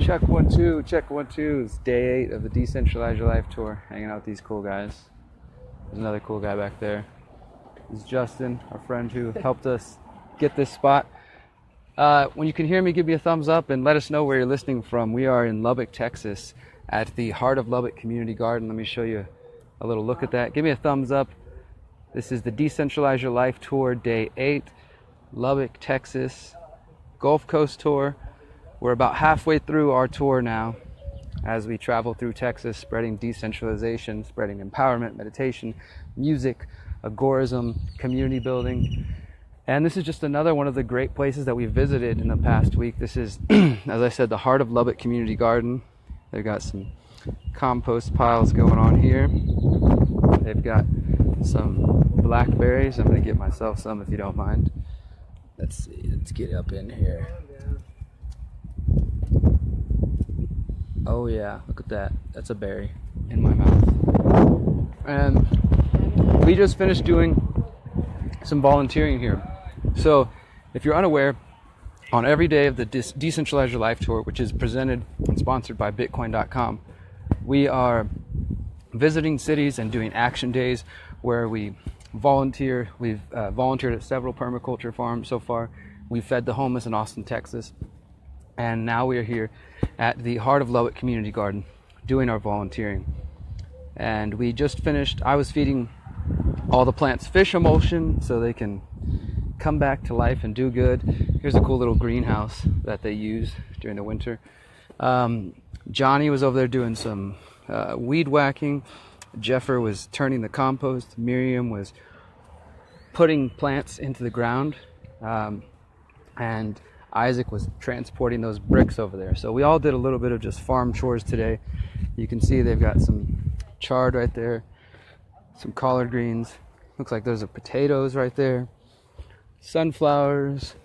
Check 1 2, check 1 2. It's day 8 of the Decentralize Your Life tour. Hanging out with these cool guys. There's another cool guy back there. This is Justin, our friend who helped us get this spot. When you can hear me, give me a thumbs up and let us know where you're listening from. We are in Lubbock, Texas, at the Heart of Lubbock Community Garden. Let me show you a little look at that. Give me a thumbs up. This is the Decentralize Your Life tour, day 8, Lubbock, Texas, Gulf Coast tour. We're about halfway through our tour now as we travel through Texas, spreading decentralization, spreading empowerment, meditation, music, agorism, community building. And this is just another one of the great places that we visited in the past week. This is, as I said, the Heart of Lubbock Community Garden. They've got some compost piles going on here. They've got some blackberries. I'm going to get myself some if you don't mind. Let's see, let's get up in here. Oh yeah, look at that. That's a berry in my mouth. And we just finished doing some volunteering here. So if you're unaware, on every day of the Decentralize Your Life tour, which is presented and sponsored by Bitcoin.com, we are visiting cities and doing action days where we volunteer. We've volunteered at several permaculture farms so far. We fed the homeless in Austin, Texas. And now we are here at the Heart of Lubbock Community Garden doing our volunteering. And we just finished, I was feeding all the plants fish emulsion so they can come back to life and do good. Here's a cool little greenhouse that they use during the winter. Johnny was over there doing some weed whacking. Jeffer was turning the compost. Miriam was putting plants into the ground. And Isaac was transporting those bricks over there. So we all did a little bit of just farm chores today. You can see they've got some chard right there, some collard greens. Looks like those are potatoes right there. Sunflowers.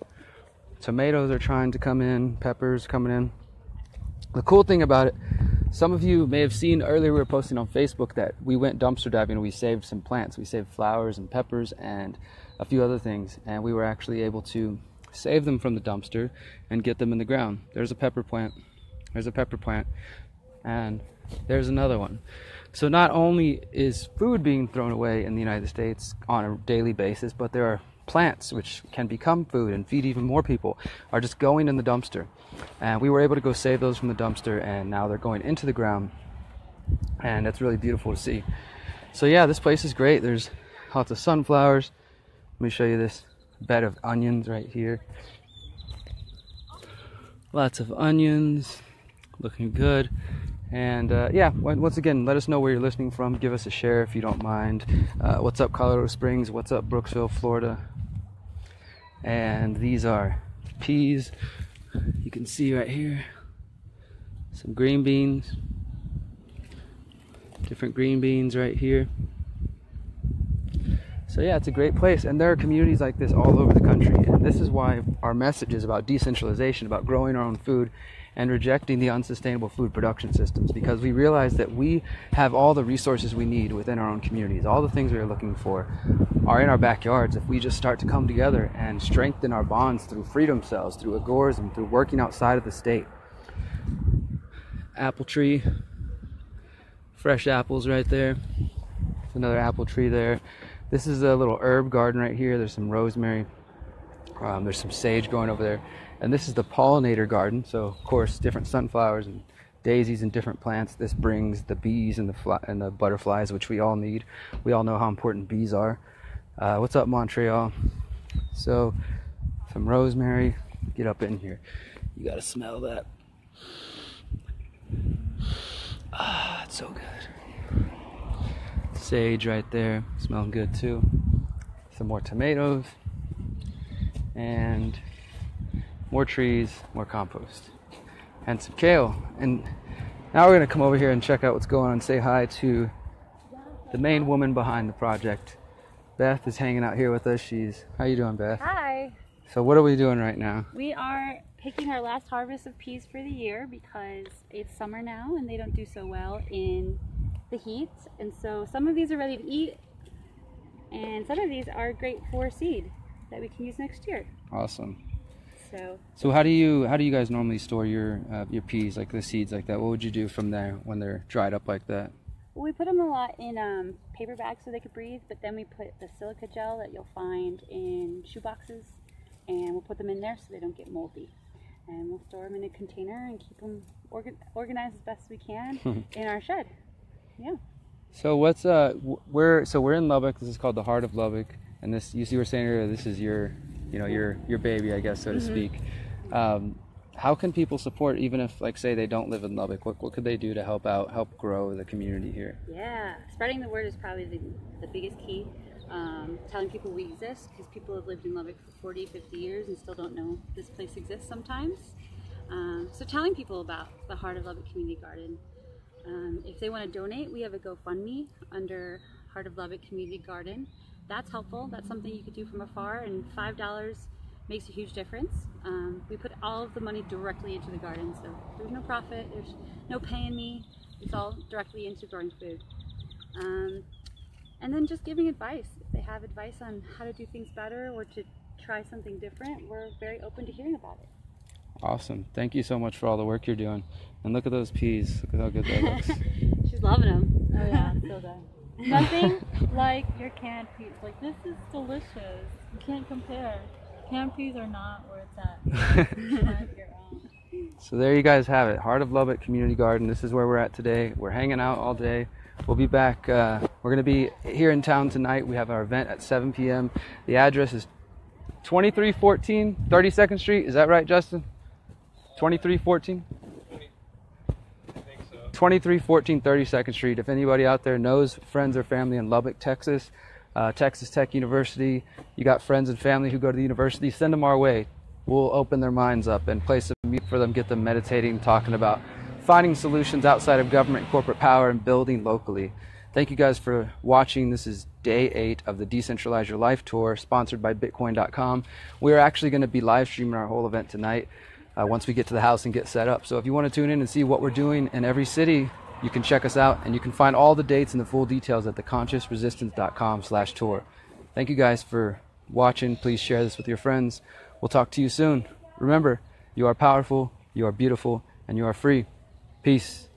Tomatoes are trying to come in. Peppers coming in. The cool thing about it, some of you may have seen earlier we were posting on Facebook that we went dumpster diving and we saved some plants. We saved flowers and peppers and a few other things. And we were actually able to save them from the dumpster and get them in the ground. There's a pepper plant. There's a pepper plant. And there's another one. So not only is food being thrown away in the United States on a daily basis, but there are plants which can become food and feed even more people are just going in the dumpster. And we were able to go save those from the dumpster, and now they're going into the ground. And that's really beautiful to see. So yeah, this place is great. There's lots of sunflowers. Let me show you this bed of onions right here. Lots of onions, looking good. And yeah, once again, let us know where you're listening from. Give us a share if you don't mind. What's up, Colorado Springs? What's up, Brooksville, Florida? And these are peas. You can see right here some green beans, different green beans right here. So yeah, it's a great place, and there are communities like this all over the country, and this is why our message is about decentralization, about growing our own food and rejecting the unsustainable food production systems, because we realize that we have all the resources we need within our own communities. All the things we are looking for are in our backyards if we just start to come together and strengthen our bonds through freedom cells, through agorism, through working outside of the state. Apple tree, fresh apples right there. There's another apple tree there. This is a little herb garden right here. There's some rosemary. There's some sage growing over there. And this is the pollinator garden. So, of course, different sunflowers and daisies and different plants. This brings the bees and the butterflies, which we all need. We all know how important bees are. What's up, Montreal? So, some rosemary. Get up in here. You got to smell that. Ah, it's so good. Sage right there, smelling good too. Some more tomatoes and more trees, more compost, and some kale. And now we're gonna come over here and check out what's going on and say hi to the main woman behind the project. Beth is hanging out here with us. How you doing, Beth? Hi. So what are we doing right now? We are picking our last harvest of peas for the year because it's summer now and they don't do so well in the heat, and so some of these are ready to eat and some of these are great for seed that we can use next year. Awesome. So how do you guys normally store your peas, like the seeds like that? What would you do from there when they're dried up like that? Well, we put them a lot in paper bags so they could breathe, but then we put the silica gel that you'll find in shoe boxes, and we'll put them in there so they don't get moldy. And we'll store them in a container and keep them organized as best we can in our shed. Yeah. So what's we're in Lubbock. This is called the Heart of Lubbock, and this, you were saying earlier, this is your baby, I guess, so to speak. How can people support, even if, like, say they don't live in Lubbock? What could they do to help grow the community here? Yeah, spreading the word is probably the biggest key. Telling people we exist, because people have lived in Lubbock for 40, 50 years and still don't know this place exists sometimes. So telling people about the Heart of Lubbock Community Garden. If they want to donate, we have a GoFundMe under Heart of Lubbock Community Garden. That's helpful. That's something you could do from afar, and $5 makes a huge difference. We put all of the money directly into the garden, so there's no profit, there's no paying me. It's all directly into growing food. And then just giving advice. If they have advice on how to do things better or to try something different, we're very open to hearing about it. Awesome. Thank you so much for all the work you're doing. And look at those peas. Look at how good that looks. She's loving them. Oh yeah, so good. Nothing like your canned peas. Like, this is delicious. You can't compare. Canned peas are not where it's at. Plant your own. So there you guys have it. Heart of Lubbock Community Garden. This is where we're at today. We're hanging out all day. We'll be back. We're going to be here in town tonight. We have our event at 7 p.m. The address is 2314 32nd Street. Is that right, Justin? 2314? 2314 32nd Street. If anybody out there knows friends or family in Lubbock, Texas, Texas Tech University, you got friends and family who go to the university, send them our way. We'll open their minds up and play some music for them, get them meditating, talking about finding solutions outside of government and corporate power and building locally. Thank you guys for watching. This is day 8 of the Decentralize Your Life tour, sponsored by Bitcoin.com. We're actually going to be live streaming our whole event tonight once we get to the house and get set up. So if you want to tune in and see what we're doing in every city, you can check us out, and you can find all the dates and the full details at theconsciousresistance.com/tour. Thank you guys for watching. Please share this with your friends. We'll talk to you soon. Remember, you are powerful, you are beautiful, and you are free. Peace.